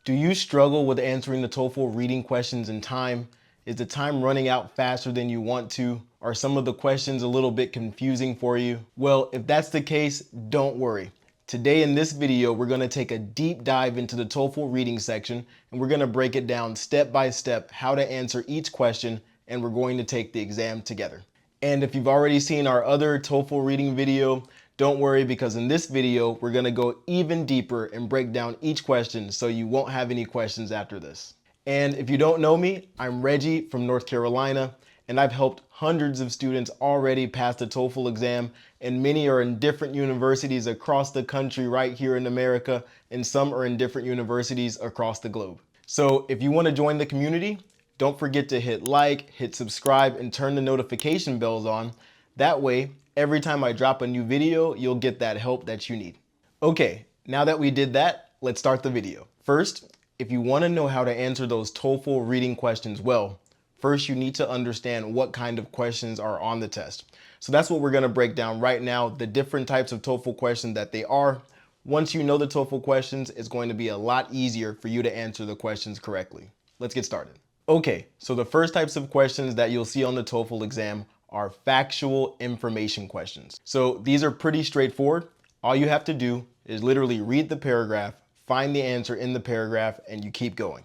Do you struggle with answering the TOEFL reading questions in time? Is the time running out faster than you want to? Are some of the questions a little bit confusing for you? Well, if that's the case, don't worry. Today in this video, we're going to take a deep dive into the TOEFL reading section, and we're going to break it down step by step how to answer each question, and we're going to take the exam together. And if you've already seen our other TOEFL reading video, don't worry, because in this video, we're gonna go even deeper and break down each question so you won't have any questions after this. And if you don't know me, I'm Reggie from North Carolina, and I've helped hundreds of students already pass the TOEFL exam, and many are in different universities across the country right here in America, and some are in different universities across the globe. So if you wanna join the community, don't forget to hit like, hit subscribe, and turn the notification bells on. That way, every time I drop a new video, you'll get that help that you need. Okay, now that we did that, let's start the video. First, if you want to know how to answer those TOEFL reading questions well, first you need to understand what kind of questions are on the test. So that's what we're going to break down right now, the different types of TOEFL questions that they are. Once you know the TOEFL questions, it's going to be a lot easier for you to answer the questions correctly. Let's get started. Okay, so the first types of questions that you'll see on the TOEFL exam are factual information questions. So these are pretty straightforward. All you have to do is literally read the paragraph, find the answer in the paragraph, and you keep going.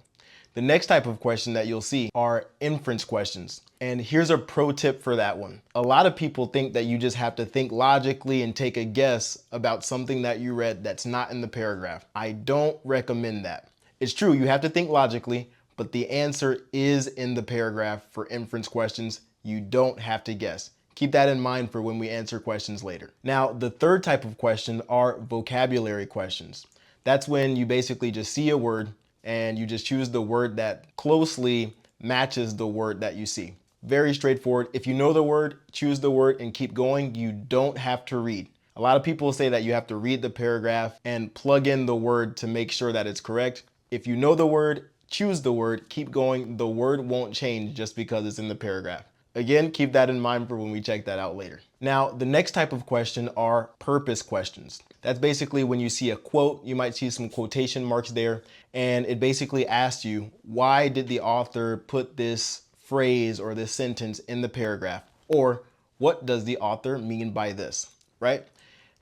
The next type of question that you'll see are inference questions. And here's a pro tip for that one. A lot of people think that you just have to think logically and take a guess about something that you read that's not in the paragraph. I don't recommend that. It's true, you have to think logically, but the answer is in the paragraph for inference questions. You don't have to guess. Keep that in mind for when we answer questions later. Now, the third type of question are vocabulary questions. That's when you basically just see a word and you just choose the word that closely matches the word that you see. Very straightforward. If you know the word, choose the word and keep going. You don't have to read. A lot of people say that you have to read the paragraph and plug in the word to make sure that it's correct. If you know the word, choose the word, keep going. The word won't change just because it's in the paragraph. Again, keep that in mind for when we check that out later. Now, the next type of question are purpose questions. That's basically when you see a quote, you might see some quotation marks there, and it basically asks you, why did the author put this phrase or this sentence in the paragraph? Or what does the author mean by this, right?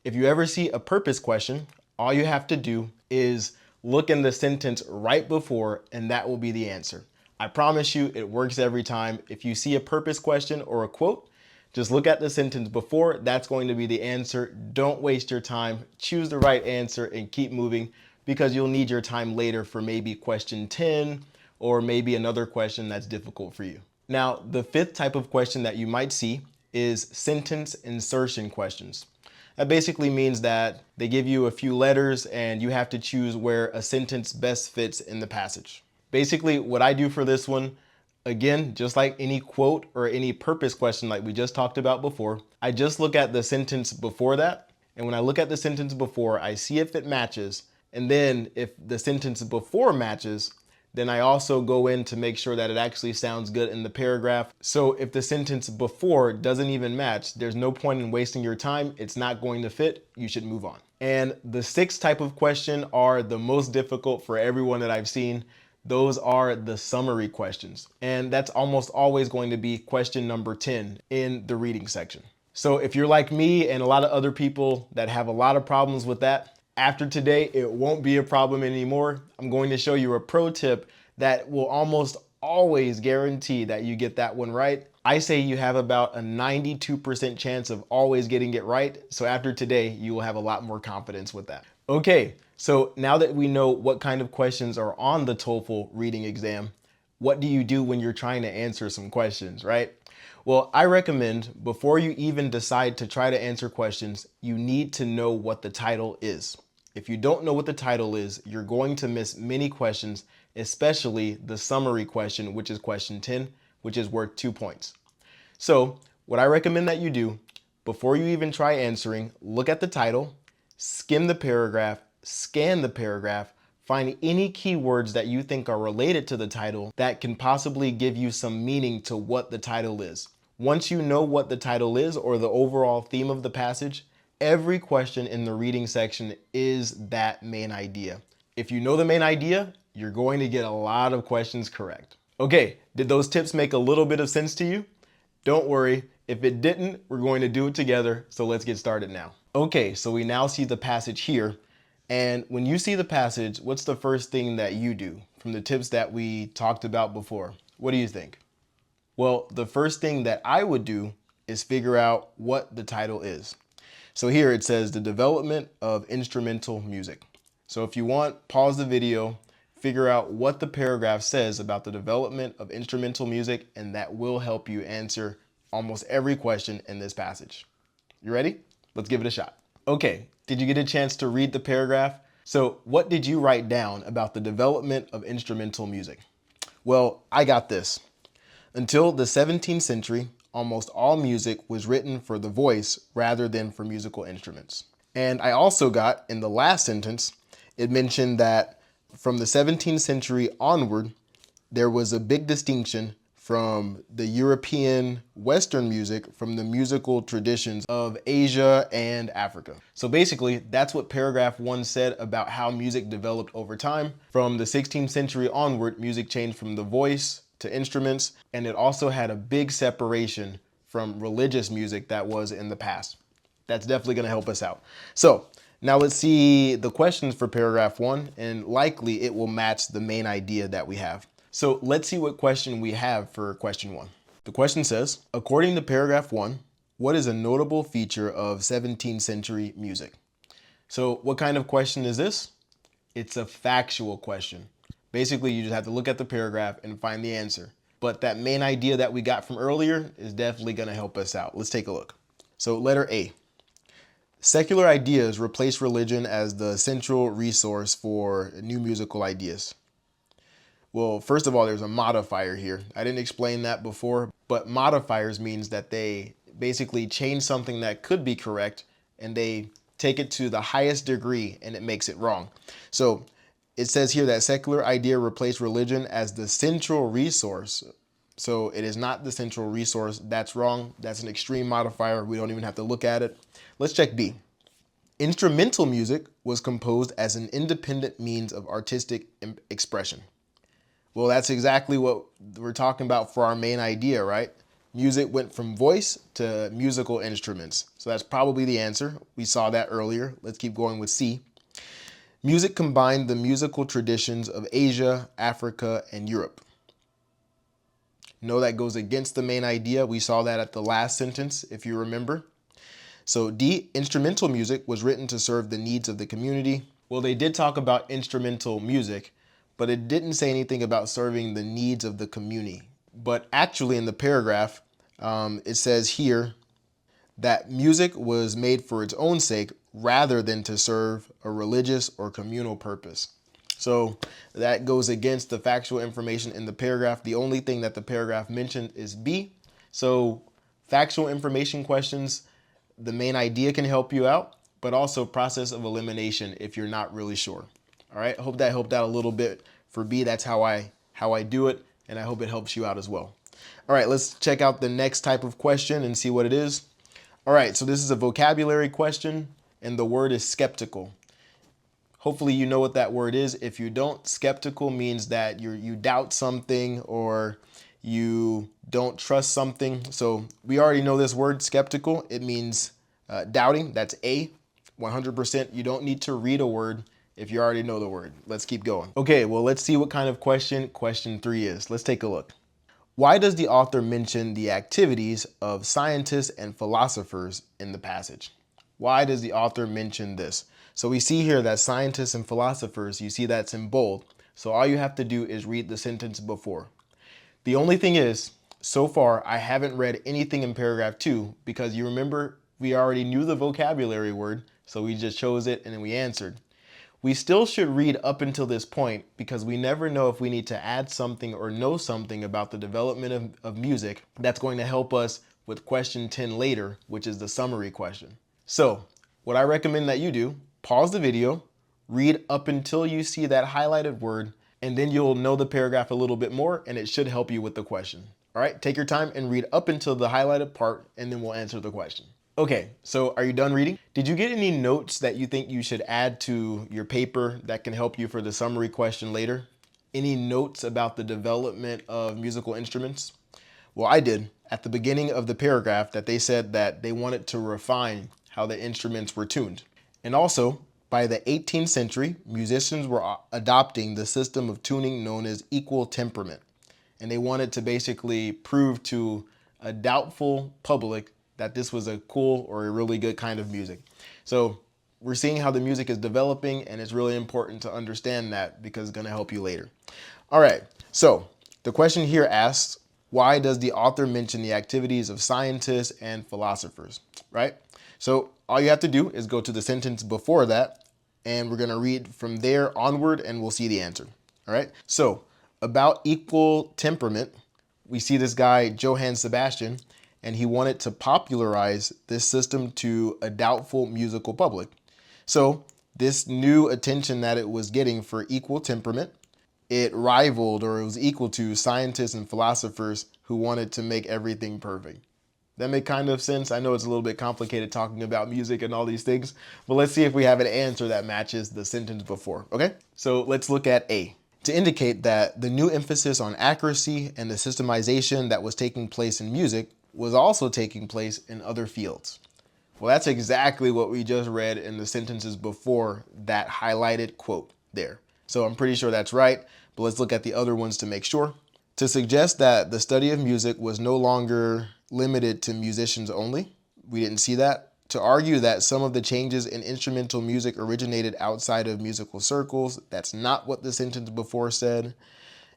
If you ever see a purpose question, all you have to do is look in the sentence right before, and that will be the answer. I promise you it works every time. If you see a purpose question or a quote, just look at the sentence before. That's going to be the answer. Don't waste your time. Choose the right answer and keep moving, because you'll need your time later for maybe question 10 or maybe another question that's difficult for you. Now, the fifth type of question that you might see is sentence insertion questions. That basically means that they give you a few letters and you have to choose where a sentence best fits in the passage. Basically, what I do for this one, again, just like any quote or any purpose question like we just talked about before, I just look at the sentence before that. And when I look at the sentence before, I see if it matches. And then if the sentence before matches, then I also go in to make sure that it actually sounds good in the paragraph. So if the sentence before doesn't even match, there's no point in wasting your time. It's not going to fit. You should move on. And the sixth type of question are the most difficult for everyone that I've seen. Those are the summary questions. And that's almost always going to be question number 10 in the reading section. So if you're like me and a lot of other people that have a lot of problems with that, after today, it won't be a problem anymore. I'm going to show you a pro tip that will almost always guarantee that you get that one right. I say you have about a 92% chance of always getting it right. So after today, you will have a lot more confidence with that. Okay, so now that we know what kind of questions are on the TOEFL reading exam, what do you do when you're trying to answer some questions, right? Well, I recommend before you even decide to try to answer questions, you need to know what the title is. If you don't know what the title is, you're going to miss many questions, especially the summary question, which is question 10, which is worth 2 points. So what I recommend that you do before you even try answering, look at the title, skim the paragraph, scan the paragraph, find any keywords that you think are related to the title that can possibly give you some meaning to what the title is. Once you know what the title is or the overall theme of the passage, every question in the reading section is that main idea. If you know the main idea, you're going to get a lot of questions correct. Okay, did those tips make a little bit of sense to you? Don't worry, if it didn't, we're going to do it together, so let's get started now. Okay, so we now see the passage here, and when you see the passage, what's the first thing that you do from the tips that we talked about before? What do you think? Well, the first thing that I would do is figure out what the title is. So here it says the development of instrumental music. So if you want, pause the video, figure out what the paragraph says about the development of instrumental music, and that will help you answer almost every question in this passage. You ready? Let's give it a shot. Okay, did you get a chance to read the paragraph? So what did you write down about the development of instrumental music? Well, I got this. Until the 17th century, almost all music was written for the voice rather than for musical instruments. And I also got, in the last sentence, it mentioned that from the 17th century onward, there was a big distinction from the European Western music from the musical traditions of Asia and Africa. So basically, that's what paragraph 1 said about how music developed over time. From the 16th century onward, music changed from the voice to instruments, and it also had a big separation from religious music that was in the past. That's definitely going to help us out. So now let's see the questions for paragraph 1, and likely it will match the main idea that we have. So let's see what question we have for question 1. The question says, according to paragraph 1, what is a notable feature of 17th century music? So what kind of question is this? It's a factual question. Basically, you just have to look at the paragraph and find the answer. But that main idea that we got from earlier is definitely going to help us out. Let's take a look. So letter A. Secular ideas replace religion as the central resource for new musical ideas. Well, first of all, there's a modifier here. I didn't explain that before, but modifiers means that they basically change something that could be correct and they take it to the highest degree and it makes it wrong. So it says here that secular idea replaced religion as the central resource. So it is not the central resource. That's wrong. That's an extreme modifier. We don't even have to look at it. Let's check B. Instrumental music was composed as an independent means of artistic expression. Well, that's exactly what we're talking about for our main idea, right? Music went from voice to musical instruments. So that's probably the answer. We saw that earlier. Let's keep going with C. Music combined the musical traditions of Asia, Africa, and Europe. No, that goes against the main idea. We saw that at the last sentence, if you remember. So D, instrumental music was written to serve the needs of the community. Well, they did talk about instrumental music, but it didn't say anything about serving the needs of the community. But actually in the paragraph, it says here that music was made for its own sake rather than to serve a religious or communal purpose. So that goes against the factual information in the paragraph. The only thing that the paragraph mentioned is B. So factual information questions, the main idea can help you out, but also process of elimination if you're not really sure. All right, I hope that helped out a little bit. For B, that's how I do it, and I hope it helps you out as well. All right, let's check out the next type of question and see what it is. All right, so this is a vocabulary question, and the word is skeptical. Hopefully you know what that word is. If you don't, skeptical means that you doubt something or you don't trust something. So we already know this word, skeptical. It means doubting. That's A, 100%. You don't need to read a word if you already know the word. Let's keep going. Okay, well, let's see what kind of question 3 is. Let's take a look. Why does the author mention the activities of scientists and philosophers in the passage? Why does the author mention this? So we see here that scientists and philosophers, you see that's in bold. So all you have to do is read the sentence before. The only thing is, so far, I haven't read anything in paragraph 2 because you remember we already knew the vocabulary word, so we just chose it and then we answered. We still should read up until this point because we never know if we need to add something or know something about the development of music that's going to help us with question 10 later, which is the summary question. So what I recommend that you do, pause the video, read up until you see that highlighted word, and then you'll know the paragraph a little bit more and it should help you with the question. All right, take your time and read up until the highlighted part and then we'll answer the question. Okay, so are you done reading? Did you get any notes that you think you should add to your paper that can help you for the summary question later? Any notes about the development of musical instruments? Well, I did at the beginning of the paragraph that they said that they wanted to refine how the instruments were tuned. And also, by the 18th century, musicians were adopting the system of tuning known as equal temperament. And they wanted to basically prove to a doubtful public that this was a cool or a really good kind of music. So we're seeing how the music is developing, and it's really important to understand that because it's going to help you later. All right, so the question here asks, why does the author mention the activities of scientists and philosophers, right? So all you have to do is go to the sentence before that, and we're going to read from there onward, and we'll see the answer. All right, so about equal temperament, we see this guy, Johann Sebastian, and he wanted to popularize this system to a doubtful musical public. So this new attention that it was getting for equal temperament, it rivaled or it was equal to scientists and philosophers who wanted to make everything perfect. That make kind of sense? I know it's a little bit complicated talking about music and all these things, but let's see if we have an answer that matches the sentence before, okay? So let's look at A. To indicate that the new emphasis on accuracy and the systemization that was taking place in music was also taking place in other fields. Well, that's exactly what we just read in the sentences before that highlighted quote there. So I'm pretty sure that's right, but let's look at the other ones to make sure. To suggest that the study of music was no longer limited to musicians only, we didn't see that. To argue that some of the changes in instrumental music originated outside of musical circles, that's not what the sentence before said.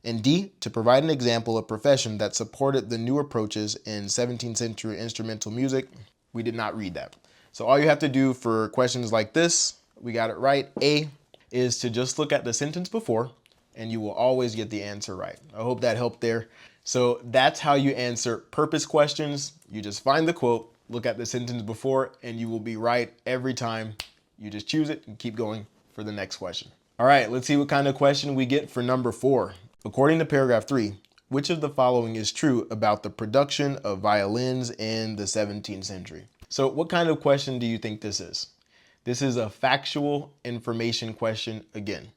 And D, to provide an example of profession that supported the new approaches in 17th century instrumental music, we did not read that. So all you have to do for questions like this, we got it right, A, is to just look at the sentence before, and you will always get the answer right. I hope that helped there. So that's how you answer purpose questions. You just find the quote, look at the sentence before, and you will be right every time. You just choose it and keep going for the next question. All right, let's see what kind of question we get for number 4. According to paragraph 3, which of the following is true about the production of violins in the 17th century? So what kind of question do you think this is? This is a factual information question again.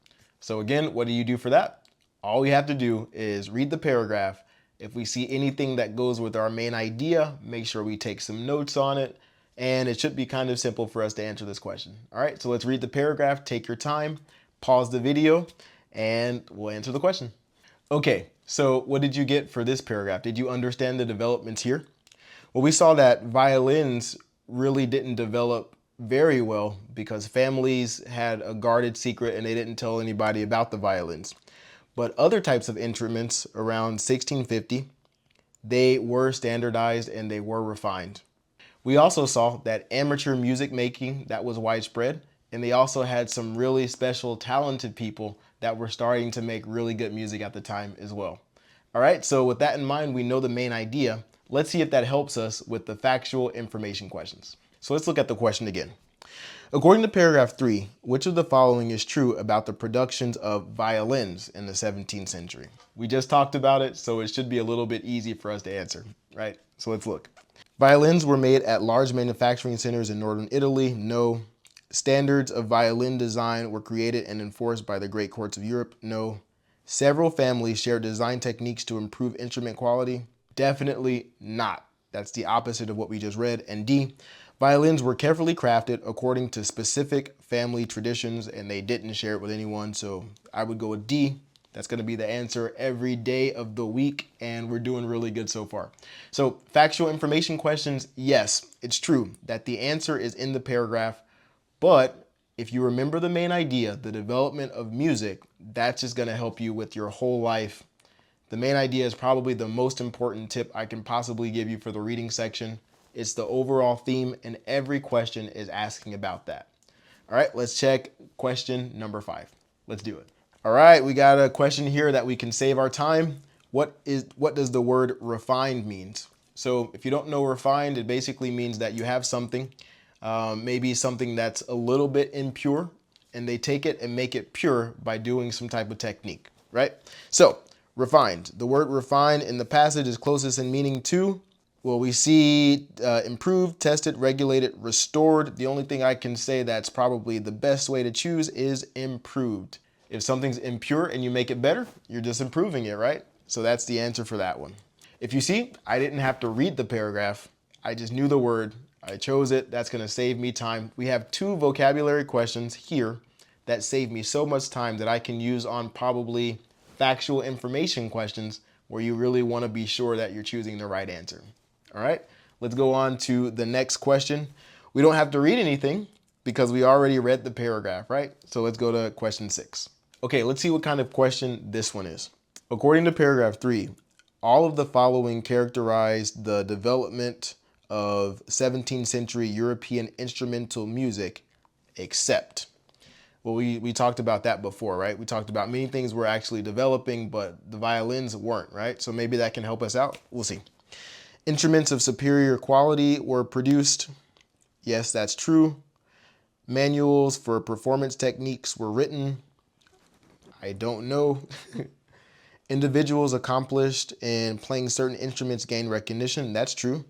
So again, what do you do for that? All we have to do is read the paragraph. If we see anything that goes with our main idea, make sure we take some notes on it, and it should be kind of simple for us to answer this question. All right, so let's read the paragraph, take your time, pause the video, and we'll answer the question. Okay, so what did you get for this paragraph? Did you understand the developments here? Well, we saw that violins really didn't develop very well because families had a guarded secret and they didn't tell anybody about the violins. But other types of instruments around 1650, they were standardized and they were refined. We also saw that amateur music making, that was widespread, and they also had some really special talented people that were starting to make really good music at the time as well. All right, so with that in mind, we know the main idea. Let's see if that helps us with the factual information questions. So let's look at the question again. According to paragraph 3, which of the following is true about the productions of violins in the 17th century? We just talked about it, so it should be a little bit easy for us to answer, right? So let's look. Violins were made at large manufacturing centers in northern Italy. No. Standards of violin design were created and enforced by the great courts of Europe. No. Several families shared design techniques to improve instrument quality. Definitely not. That's the opposite of what we just read. And D, violins were carefully crafted according to specific family traditions and they didn't share it with anyone. So I would go with D. That's going to be the answer every day of the week, and we're doing really good so far. So factual information questions, yes, it's true that the answer is in the paragraph, but if you remember the main idea, the development of music, that's just going to help you with your whole life. The main idea is probably the most important tip I can possibly give you for the reading section. It's the overall theme, and every question is asking about that. All right, let's check question number 5. Let's do it. All right, we got a question here that we can save our time. What does the word refined means? So if you don't know refined, it basically means that you have something, maybe something that's a little bit impure, and they take it and make it pure by doing some type of technique, right? So refined, the word refined in the passage is closest in meaning to, well, we see improved, tested, regulated, restored. The only thing I can say that's probably the best way to choose is improved. If something's impure and you make it better, you're just improving it, right? So that's the answer for that one. If you see, I didn't have to read the paragraph. I just knew the word. I chose it. That's going to save me time. We have 2 vocabulary questions here that save me so much time that I can use on probably factual information questions where you really want to be sure that you're choosing the right answer. All right, let's go on to the next question. We don't have to read anything because we already read the paragraph, right? So let's go to question 6. Okay, let's see what kind of question this one is. According to paragraph 3, all of the following characterized the development of 17th century European instrumental music except. Well, we talked about that before, right? We talked about many things were actually developing, but the violins weren't, right? So maybe that can help us out. We'll see. Instruments of superior quality were produced. Yes, that's true. Manuals for performance techniques were written. I don't know. Individuals accomplished in playing certain instruments gained recognition. That's true.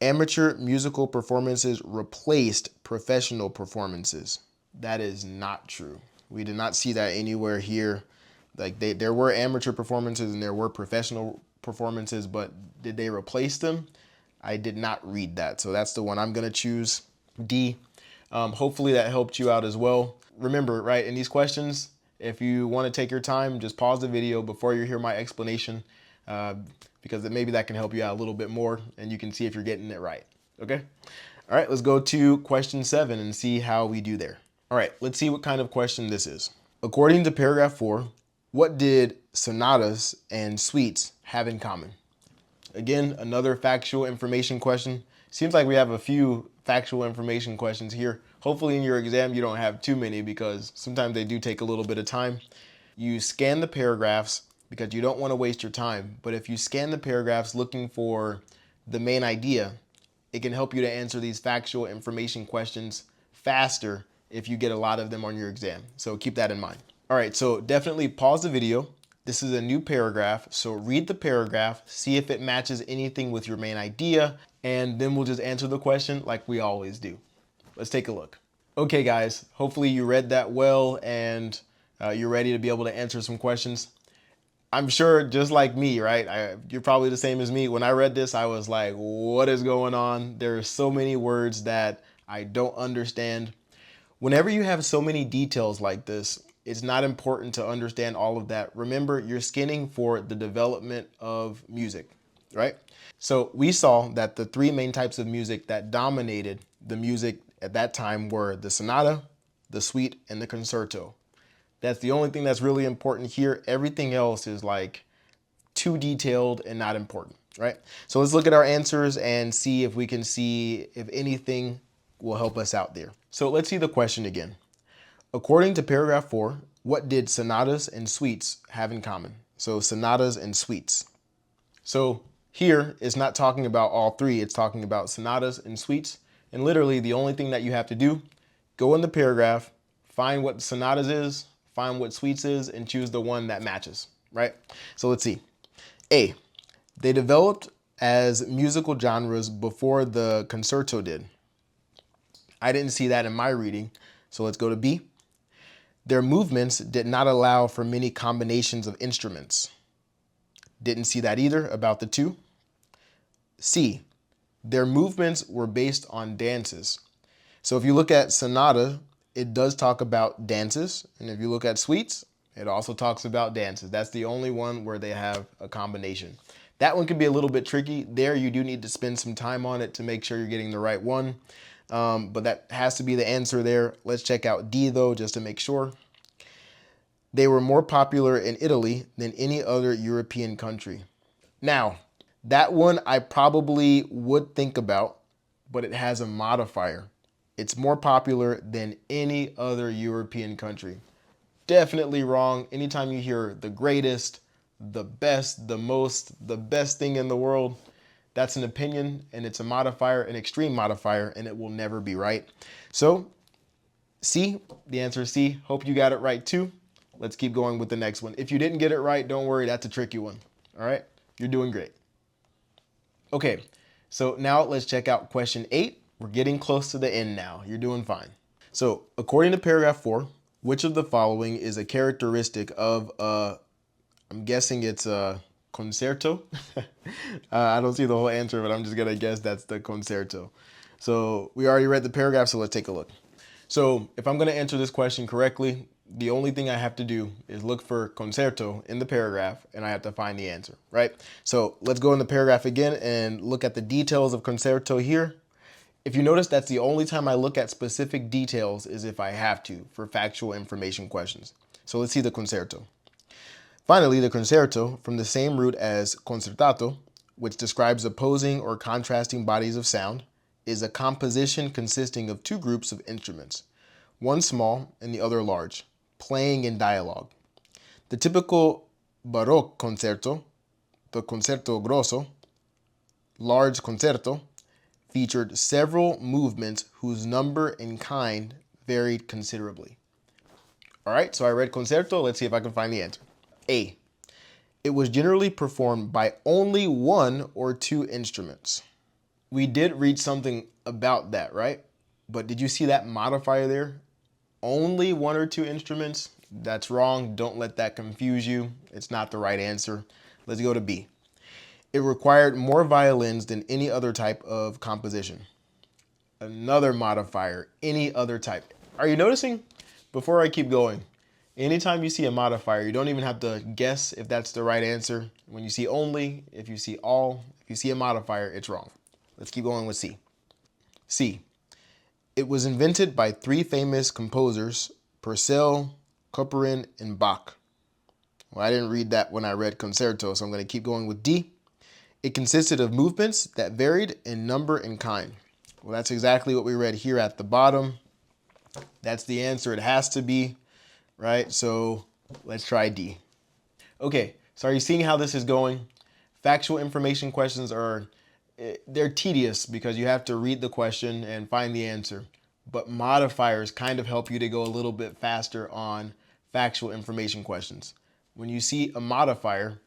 Amateur musical performances replaced professional performances. That is not true. We did not see that anywhere here. Like there were amateur performances and there were professional performances, but did they replace them? I did not read that. So that's the one I'm going to choose, D. Hopefully that helped you out as well. Remember, right, in these questions, if you want to take your time, just pause the video before you hear my explanation, because maybe that can help you out a little bit more and you can see if you're getting it right. Okay. All right, let's go to question 7 and see how we do there. All right, let's see what kind of question this is. According to paragraph 4, what did sonatas and suites have in common? Again, another factual information question. Seems like we have a few factual information questions here. Hopefully in your exam you don't have too many because sometimes they do take a little bit of time. You scan the paragraphs because you don't want to waste your time. But if you scan the paragraphs looking for the main idea, it can help you to answer these factual information questions faster if you get a lot of them on your exam. So keep that in mind. All right, so definitely pause the video. This is a new paragraph, so read the paragraph, see if it matches anything with your main idea, and then we'll just answer the question like we always do. Let's take a look. Okay, guys, hopefully you read that well and you're ready to be able to answer some questions. I'm sure just like me, right? You're probably the same as me. When I read this, I was like, what is going on? There are so many words that I don't understand. Whenever you have so many details like this, it's not important to understand all of that. Remember, you're scanning for the development of music, right? So we saw that the 3 main types of music that dominated the music at that time were the sonata, the suite, and the concerto. That's the only thing that's really important here. Everything else is like too detailed and not important, right? So let's look at our answers and see if we can see if anything will help us out there. So let's see the question again. According to paragraph 4, what did sonatas and suites have in common? So sonatas and suites. So here it's not talking about all 3, it's talking about sonatas and suites. And literally the only thing that you have to do, go in the paragraph, find what sonatas is, find what suites is, and choose the one that matches, right? So let's see. A, they developed as musical genres before the concerto did. I didn't see that in my reading, so let's go to B. Their movements did not allow for many combinations of instruments. Didn't see that either about the 2. C, their movements were based on dances. So if you look at sonata, it does talk about dances. And if you look at suites, it also talks about dances. That's the only one where they have a combination. That one can be a little bit tricky. There you do need to spend some time on it to make sure you're getting the right one. But that has to be the answer there. Let's check out D though, just to make sure. They were more popular in Italy than any other European country. Now, that one I probably would think about, but it has a modifier. It's more popular than any other European country. Definitely wrong. Anytime you hear the greatest, the best, the most, the best thing in the world, that's an opinion and it's a modifier, an extreme modifier, and it will never be right. So C, the answer is C. Hope you got it right too. Let's keep going with the next one. If you didn't get it right, don't worry, that's a tricky one. All right, you're doing great. Okay, so now let's check out question 8. We're getting close to the end now. You're doing fine. So according to paragraph 4, Which of the following is a characteristic of I'm guessing it's a concerto. I don't see the whole answer, but I'm just gonna guess that's the concerto. So we already read the paragraph, so let's take a look. So if I'm gonna answer this question correctly, the only thing I have to do is look for concerto in the paragraph and I have to find the answer, right? So let's go in the paragraph again and look at the details of concerto here. If you notice, that's the only time I look at specific details is if I have to for factual information questions. So let's see the concerto. Finally, the concerto, from the same root as concertato, which describes opposing or contrasting bodies of sound, is a composition consisting of two groups of instruments, one small and the other large, playing in dialogue. The typical Baroque concerto, the concerto grosso, large concerto, featured several movements whose number and kind varied considerably. All right, so I read concerto. Let's see if I can find the answer. A. It was generally performed by only one or two instruments. We did read something about that, right? But did you see that modifier there? Only one or two instruments? That's wrong. Don't let that confuse you. It's not the right answer. Let's go to B. It required more violins than any other type of composition. Another modifier, any other type. Are you noticing? Before I keep going, anytime you see a modifier, you don't even have to guess if that's the right answer. When you see only, if you see all, if you see a modifier, it's wrong. Let's keep going with C. C. It was invented by three famous composers, Purcell, Couperin, and Bach. Well, I didn't read that when I read concerto, so I'm going to keep going with D. It consisted of movements that varied in number and kind. Well, that's exactly what we read here at the bottom. That's the answer. It has to be, right? So let's try D. Okay, so are you seeing how this is going? Factual information questions they're tedious because you have to read the question and find the answer. But modifiers kind of help you to go a little bit faster on factual information questions. When you see a modifier,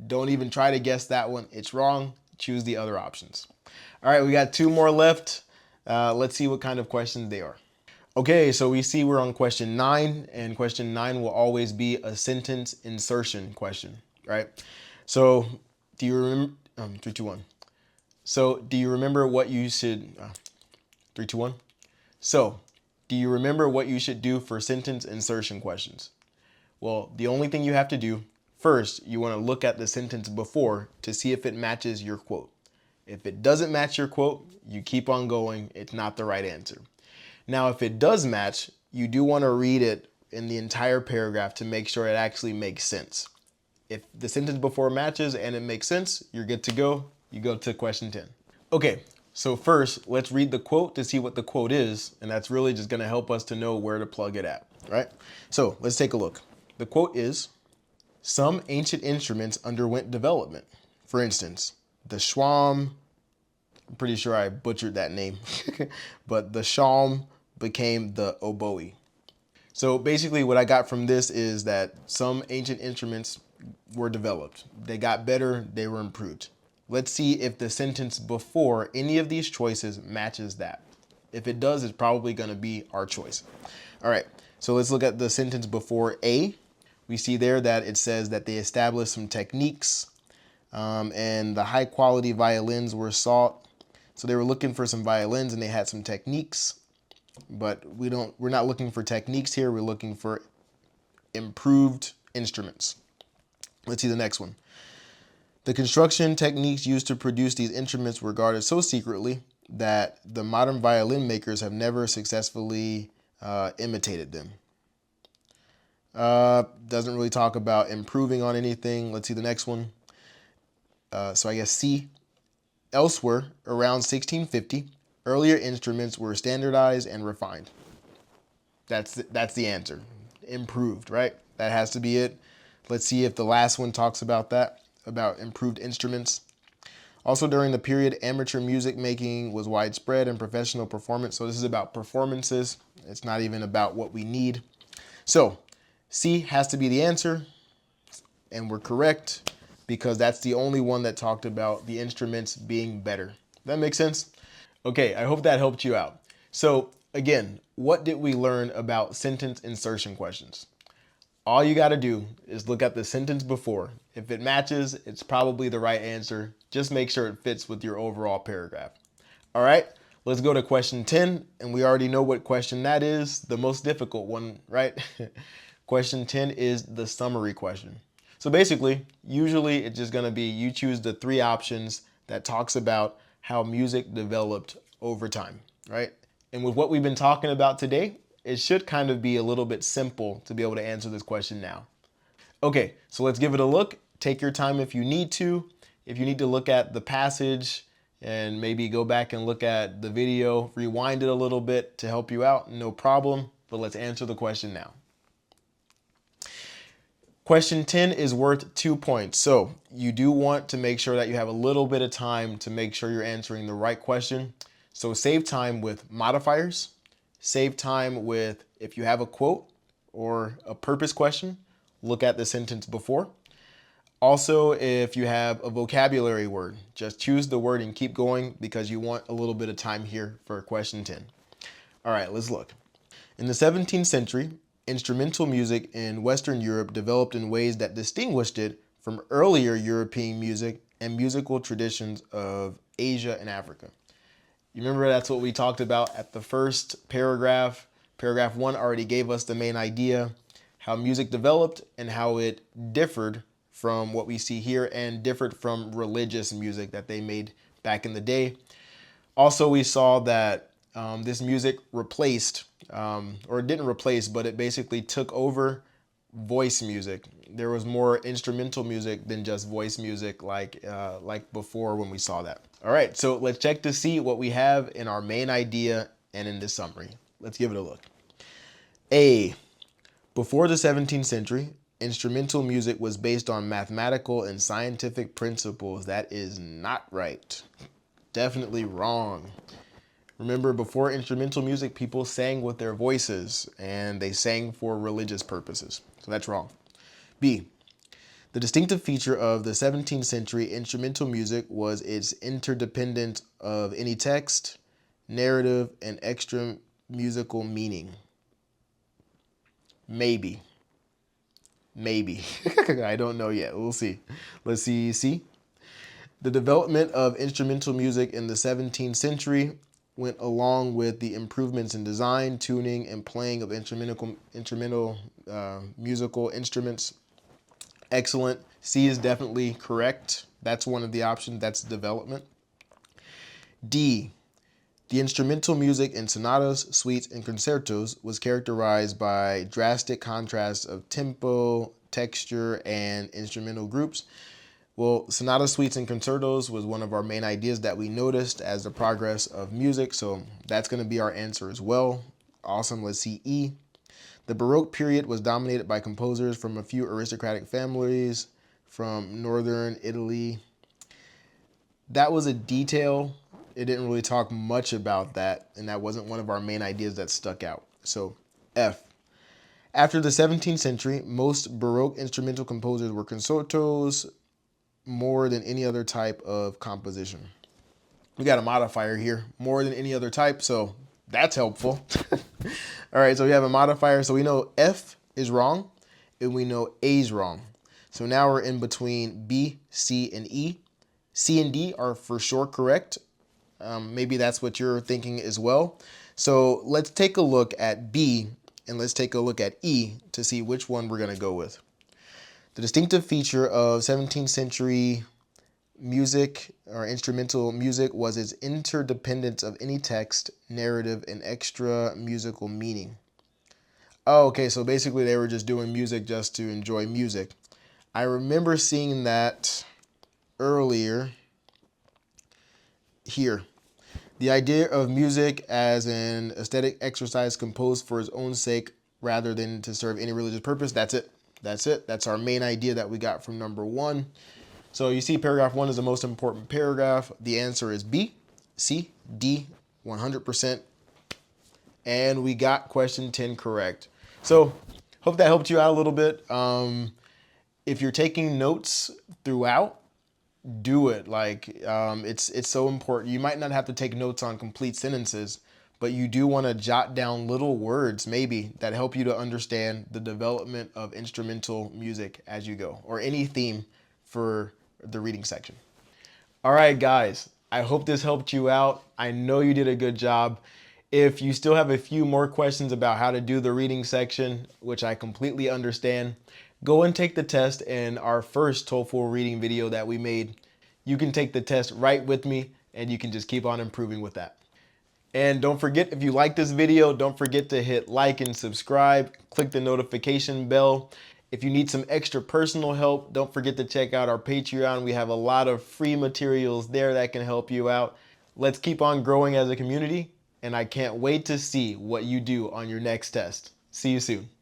don't even try to guess that one. It's wrong. Choose the other options. All right, we got two more left. Let's see what kind of questions they are. Okay, so we see we're on question 9, and question 9 will always be a sentence insertion question, right? So do you remember, 3, 2, 1. So do you remember what you should, 3, 2, 1. So do you remember what you should do for sentence insertion questions? Well, the only thing you have to do, first, you want to look at the sentence before to see if it matches your quote. If it doesn't match your quote, you keep on going. It's not the right answer. Now, if it does match, you do want to read it in the entire paragraph to make sure it actually makes sense. If the sentence before matches and it makes sense, you're good to go. You go to question 10. Okay, so first, let's read the quote to see what the quote is, and that's really just going to help us to know where to plug it at, right? So let's take a look. The quote is, some ancient instruments underwent development. For instance, the shawm, I'm pretty sure I butchered that name, but the shawm became the oboe. So basically what I got from this is that some ancient instruments were developed. They got better, they were improved. Let's see if the sentence before any of these choices matches that. If it does, it's probably gonna be our choice. All right, so let's look at the sentence before A. We see there that it says that they established some techniques and the high quality violins were sought. So they were looking for some violins and they had some techniques, but we're not looking for techniques here. We're looking for improved instruments. Let's see the next one. The construction techniques used to produce these instruments were guarded so secretly that the modern violin makers have never successfully imitated them. Doesn't really talk about improving on anything. Let's see the next one. So I guess C. Elsewhere, around 1650, earlier instruments were standardized and refined. That's the answer. Improved, right? That has to be it. Let's see if the last one talks about that, about improved instruments. Also during the period, amateur music making was widespread and professional performance. So this is about performances. It's not even about what we need. So C has to be the answer, and we're correct because that's the only one that talked about the instruments being better. That makes sense? Okay, I hope that helped you out. So Again, what did we learn about sentence insertion questions? All you got to do is look at the sentence before. If it matches, it's probably the right answer. Just make sure it fits with your overall paragraph. All right, let's go to question 10. And we already know what question that is, the most difficult one, right? Question 10 is the summary question. So basically, usually it's just going to be you choose the three options that talks about how music developed over time, right? And with what we've been talking about today, it should kind of be a little bit simple to be able to answer this question now. Okay, so let's give it a look. Take your time if you need to. If you need to look at the passage and maybe go back and look at the video, rewind it a little bit to help you out, no problem. But let's answer the question now. Question 10 is worth 2 points. So you do want to make sure that you have a little bit of time to make sure you're answering the right question. So save time with modifiers, save time with if you have a quote or a purpose question, look at the sentence before. Also, if you have a vocabulary word, just choose the word and keep going because you want a little bit of time here for question 10. All right, let's look. In the 17th century, instrumental music in Western Europe developed in ways that distinguished it from earlier European music and musical traditions of Asia and Africa. You remember that's what we talked about at the first paragraph. Paragraph 1 already gave us the main idea, how music developed and how it differed from what we see here and differed from religious music that they made back in the day. Also, we saw that this music replaced, or it didn't replace, but it basically took over voice music. There was more instrumental music than just voice music like before when we saw that. All right, so let's check to see what we have in our main idea and in this summary. Let's give it a look. A, before the 17th century, instrumental music was based on mathematical and scientific principles. That is not right. Definitely wrong. Remember, before instrumental music, people sang with their voices and they sang for religious purposes. So that's wrong. B, the distinctive feature of the 17th century instrumental music was its interdependence of any text, narrative, and extra musical meaning. Maybe. Maybe. I don't know yet. We'll see. Let's see. C. The development of instrumental music in the 17th century went along with the improvements in design, tuning, and playing of instrumental musical instruments. Excellent. C is definitely correct. That's one of the options. That's development. D. The instrumental music in sonatas, suites, and concertos was characterized by drastic contrasts of tempo, texture, and instrumental groups. Well, sonatas, suites, and concertos was one of our main ideas that we noticed as the progress of music, so that's going to be our answer as well. Awesome. Let's see E. The Baroque period was dominated by composers from a few aristocratic families from northern Italy. That was a detail. It didn't really talk much about that, and that wasn't one of our main ideas that stuck out. So F. After the 17th century, most Baroque instrumental composers were concertos more than any other type of composition. We got a modifier here, more than any other type, so that's helpful. All right, so we have a modifier, so we know F is wrong, and we know A is wrong. So now we're in between B, C, and E. C and D are for sure correct. Maybe that's what you're thinking as well. So let's take a look at B and let's take a look at E to see which one we're going to go with. The distinctive feature of 17th century music or instrumental music was its interdependence of any text, narrative, and extra musical meaning. Oh, okay, so basically they were just doing music just to enjoy music. I remember seeing that earlier here. The idea of music as an aesthetic exercise composed for its own sake rather than to serve any religious purpose. That's it. That's it. That's our main idea that we got from number 1. So you see paragraph 1 is the most important paragraph. The answer is B, C, D, 100%. And we got question 10 correct. So hope that helped you out a little bit. If you're taking notes throughout, do it. Like it's so important. You might not have to take notes on complete sentences, but you do want to jot down little words maybe that help you to understand the development of instrumental music as you go, or any theme for the reading section. All right, guys, I hope this helped you out. I know you did a good job. If you still have a few more questions about how to do the reading section, which I completely understand, go and take the test in our first TOEFL reading video that we made. You can take the test right with me and you can just keep on improving with that. And don't forget, if you like this video, don't forget to hit like and subscribe, click the notification bell. If you need some extra personal help, don't forget to check out our Patreon. We have a lot of free materials there that can help you out. Let's keep on growing as a community, and I can't wait to see what you do on your next test. See you soon.